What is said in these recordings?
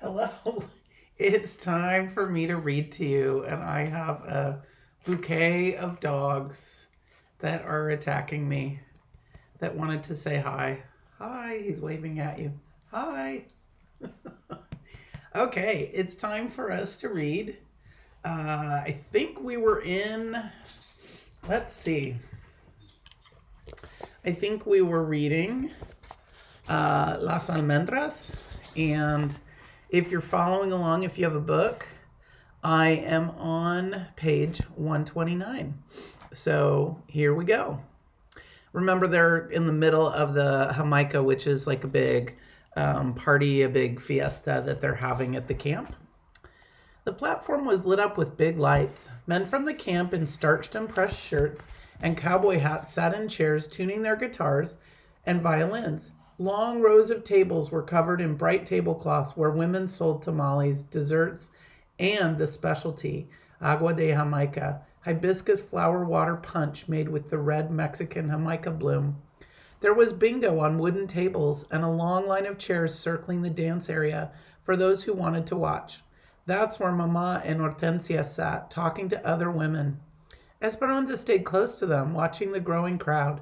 Hello. It's time for me to read to you, and I have a bouquet of dogs that are attacking me that wanted to say hi. Hi, he's waving at you. Hi. Okay, it's time for us to read. I think we were in, let's see, I think we were reading Las Almendras. And if you're following along, if you have a book, I am on page 129. So here we go. Remember, they're in the middle of the Jamaica, which is like a big party, a big fiesta that they're having at the camp. The platform was lit up with big lights. Men from the camp in starched and pressed shirts and cowboy hats sat in chairs tuning their guitars and violins. Long rows of tables were covered in bright tablecloths where women sold tamales, desserts, and the specialty, agua de Jamaica, hibiscus flower water punch made with the red Mexican Jamaica bloom. There was bingo on wooden tables and a long line of chairs circling the dance area for those who wanted to watch. That's where Mama and Hortensia sat, talking to other women. Esperanza stayed close to them, watching the growing crowd.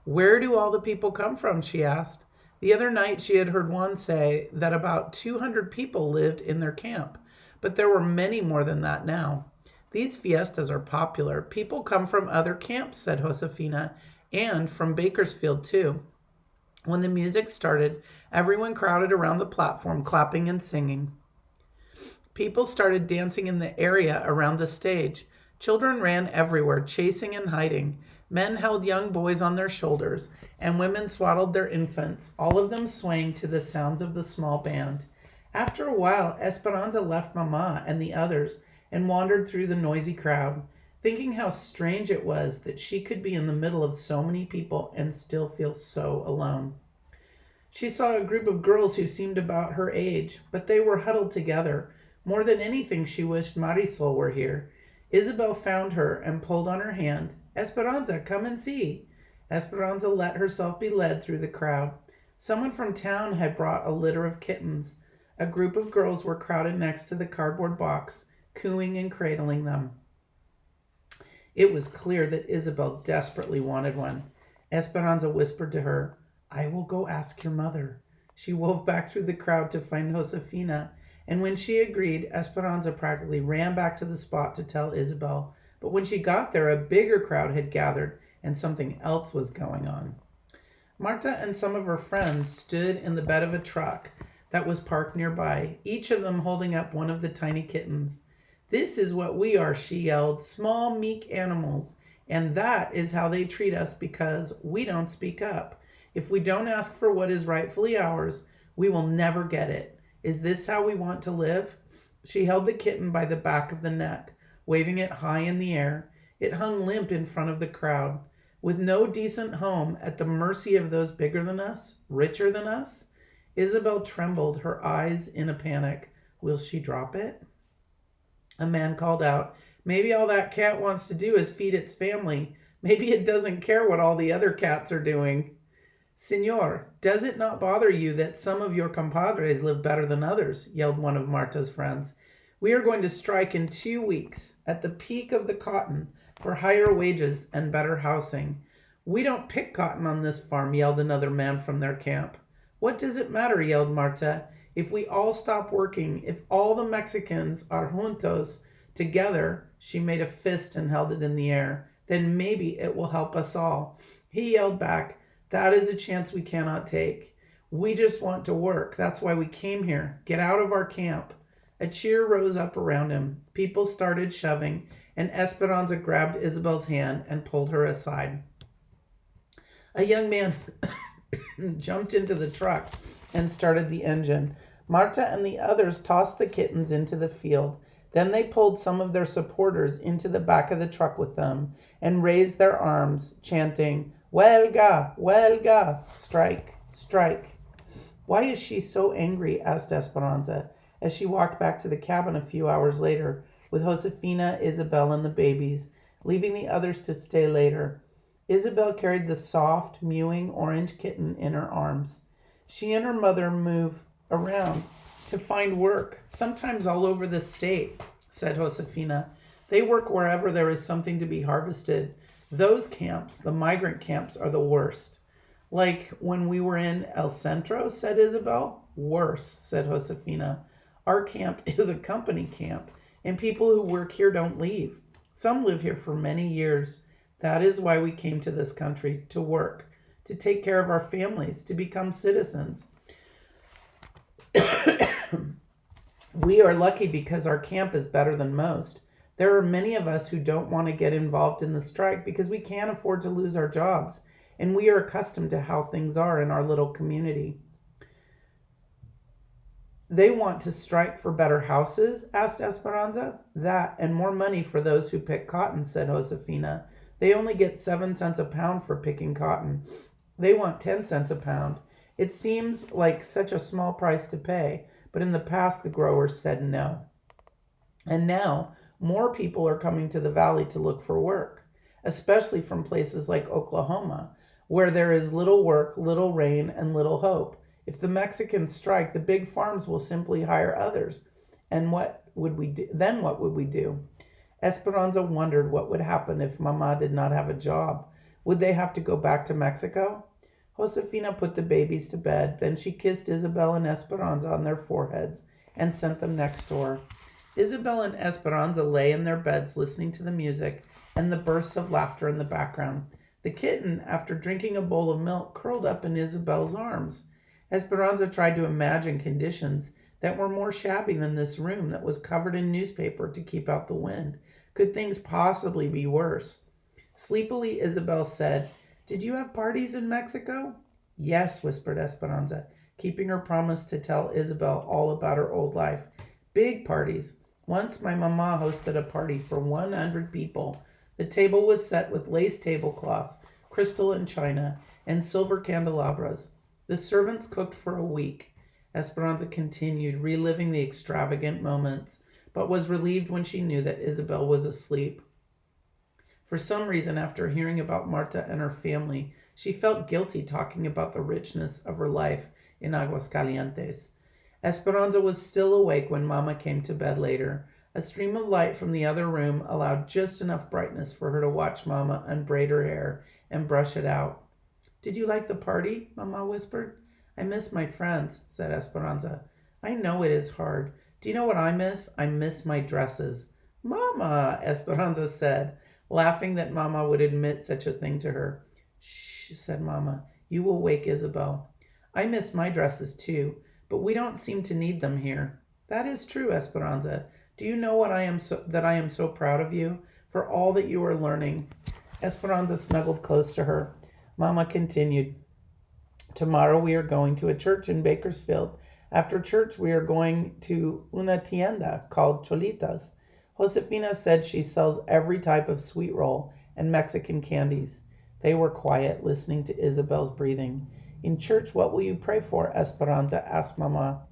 Where do all the people come from? She asked. The other night she had heard Juan say that about 200 people lived in their camp, but there were many more than that now. These fiestas are popular. People come from other camps, said Josefina, and from Bakersfield too. When the music started, everyone crowded around the platform, clapping and singing. People started dancing in the area around the stage. Children ran everywhere, chasing and hiding. Men held young boys on their shoulders, and women swaddled their infants, all of them swaying to the sounds of the small band. After a while, Esperanza left Mama and the others and wandered through the noisy crowd, thinking how strange it was that she could be in the middle of so many people and still feel so alone. She saw a group of girls who seemed about her age, but they were huddled together. More than anything, she wished Marisol were here. Isabel found her and pulled on her hand. Esperanza, come and see. Esperanza let herself be led through the crowd. Someone from town had brought a litter of kittens. A group of girls were crowded next to the cardboard box, cooing and cradling them. It was clear that Isabel desperately wanted one. Esperanza whispered to her, I will go ask your mother. She wove back through the crowd to find Josefina, and when she agreed, Esperanza practically ran back to the spot to tell Isabel. But when she got there, a bigger crowd had gathered, and something else was going on. Marta and some of her friends stood in the bed of a truck that was parked nearby, each of them holding up one of the tiny kittens. This is what we are, she yelled, small, meek animals, and that is how they treat us because we don't speak up. If we don't ask for what is rightfully ours, we will never get it. Is this how we want to live? She held the kitten by the back of the neck, waving it high in the air. It hung limp in front of the crowd. With no decent home, at the mercy of those bigger than us, richer than us? Isabel trembled, her eyes in a panic. Will she drop it? A man called out, maybe all that cat wants to do is feed its family. Maybe it doesn't care what all the other cats are doing. Señor, does it not bother you that some of your compadres live better than others? Yelled one of Marta's friends. We are going to strike in 2 weeks, at the peak of the cotton, for higher wages and better housing. We don't pick cotton on this farm, yelled another man from their camp. What does it matter, yelled Marta. If we all stop working, if all the Mexicans are juntos together, she made a fist and held it in the air, then maybe it will help us all. He yelled back, that is a chance we cannot take. We just want to work. That's why we came here. Get out of our camp. A cheer rose up around him. People started shoving, and Esperanza grabbed Isabel's hand and pulled her aside. A young man jumped into the truck and started the engine. Marta and the others tossed the kittens into the field. Then they pulled some of their supporters into the back of the truck with them and raised their arms, chanting, Huelga, huelga, strike, strike. Why is she so angry? Asked Esperanza as she walked back to the cabin a few hours later with Josefina, Isabel, and the babies, leaving the others to stay later. Isabel carried the soft, mewing orange kitten in her arms. She and her mother moved around to find work, sometimes all over the state, said Josefina. They work wherever there is something to be harvested. Those camps, the migrant camps, are the worst. Like when we were in El Centro, said Isabel. Worse, said Josefina. Our camp is a company camp, and people who work here don't leave. Some live here for many years. That is why we came to this country, to work, to take care of our families, to become citizens. We are lucky because our camp is better than most. There are many of us who don't want to get involved in the strike because we can't afford to lose our jobs, and we are accustomed to how things are in our little community. They want to strike for better houses? Asked Esperanza. That and more money for those who pick cotton, said Josefina. They only get 7 cents a pound for picking cotton. They want 10 cents a pound. It seems like such a small price to pay, but in the past the growers said no. And now more people are coming to the valley to look for work, especially from places like Oklahoma, where there is little work, little rain, and little hope. If the Mexicans strike, the big farms will simply hire others. And what would we do? Then what would we do? Esperanza wondered what would happen if Mama did not have a job. Would they have to go back to Mexico? Josefina put the babies to bed. Then she kissed Isabel and Esperanza on their foreheads and sent them next door. Isabel and Esperanza lay in their beds listening to the music and the bursts of laughter in the background. The kitten, after drinking a bowl of milk, curled up in Isabel's arms. Esperanza tried to imagine conditions that were more shabby than this room that was covered in newspaper to keep out the wind. Could things possibly be worse? Sleepily, Isabel said, "Did you have parties in Mexico?" "Yes," whispered Esperanza, keeping her promise to tell Isabel all about her old life. "Big parties. Once my mama hosted a party for 100 people. The table was set with lace tablecloths, crystal and china, and silver candelabras. The servants cooked for a week." Esperanza continued, reliving the extravagant moments, but was relieved when she knew that Isabel was asleep. For some reason, after hearing about Marta and her family, she felt guilty talking about the richness of her life in Aguascalientes. Esperanza was still awake when Mama came to bed later. A stream of light from the other room allowed just enough brightness for her to watch Mama unbraid her hair and brush it out. "Did you like the party?" Mama whispered. "I miss my friends," said Esperanza. "I know it is hard. Do you know what I miss? I miss my dresses." "Mama," Esperanza said, laughing that Mama would admit such a thing to her. "Shh," said Mama. "You will wake Isabel." "I miss my dresses too, but we don't seem to need them here." "That is true, Esperanza. Do you know that I am so proud of you for all that you are learning?" Esperanza snuggled close to her. Mama continued, "Tomorrow we are going to a church in Bakersfield. After church we are going to una tienda called Cholitas. Josefina said she sells every type of sweet roll and Mexican candies." They were quiet, listening to Isabel's breathing. "In church, what will you pray for?" Esperanza asked Mama.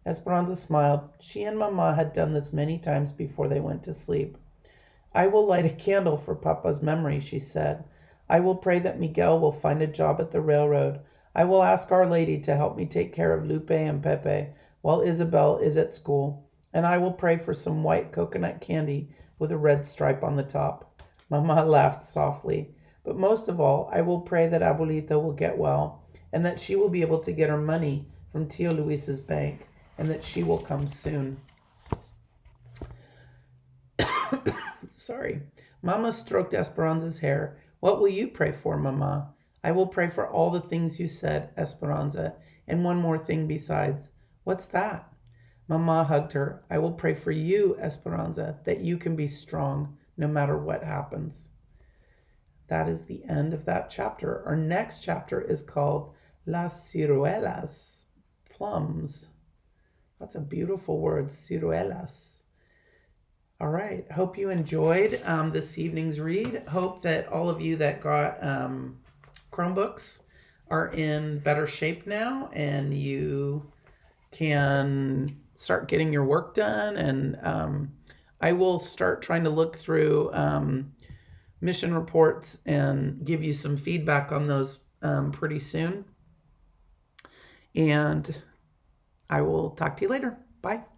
Esperanza smiled. She and Mama had done this many times before they went to sleep. "I will light a candle for Papa's memory," she said. "I will pray that Miguel will find a job at the railroad. I will ask Our Lady to help me take care of Lupe and Pepe while Isabel is at school. And I will pray for some white coconut candy with a red stripe on the top." Mama laughed softly. "But most of all, I will pray that Abuelita will get well and that she will be able to get her money from Tio Luis's bank and that she will come soon." Sorry. Mama stroked Esperanza's hair. "What will you pray for, Mama?" "I will pray for all the things you said, Esperanza, and one more thing besides." "What's that?" Mama hugged her. "I will pray for you, Esperanza, that you can be strong no matter what happens." That is the end of that chapter. Our next chapter is called Las Ciruelas, plums. That's a beautiful word, ciruelas. All right. Hope you enjoyed this evening's read. Hope that all of you that got Chromebooks are in better shape now and you can start getting your work done. And I will start trying to look through mission reports and give you some feedback on those pretty soon. And I will talk to you later. Bye.